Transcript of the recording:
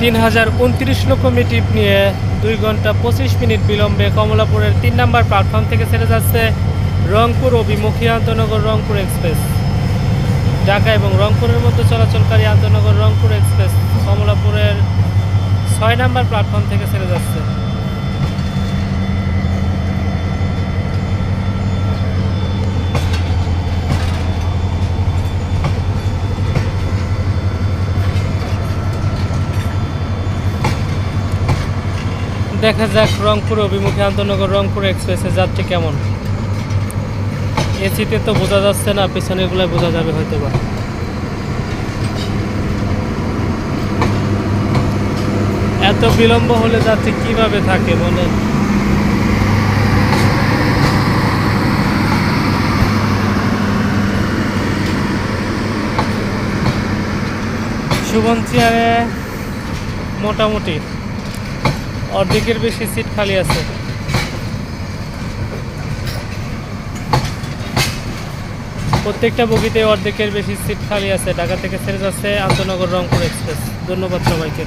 3029 locomotive নিয়ে 2 ঘন্টা 25 minute বিলম্বে কমলাপুরের 3 নম্বর প্ল্যাটফর্ম থেকে ছেড়ে যাচ্ছে রংপুর অভিমুখী আন্তনগর রংপুর এক্সপ্রেস। ঢাকা এবং রংপুরের মধ্যে চলাচলকারী আন্তনগর রংপুর এক্সপ্রেস কমলাপুরের 6 নম্বর প্ল্যাটফর্ম থেকে ছেড়ে যাচ্ছে। দেখা যাক রংপুর অভিমুখী আন্তনগর রংপুর এক্সপ্রেসের যাত্রী কেমন। এসিতে তো বোঝা যাচ্ছে না, পিছনেগুলো বোঝা যাবে হয়তো বা। এত বিলম্ব হলে যাত্রী কিভাবে থাকে বলেন? সুবন চেয়ারে মোটামুটি অর্ধেকের বেশি সিট খালি আছে। প্রত্যেকটা বগিতে অর্ধেকের বেশি সিট খালি আছে। ঢাকা থেকে ছেড়ে যাচ্ছে আন্তনগর রংপুর এক্সপ্রেস। ধন্যবাদ সবাইকে।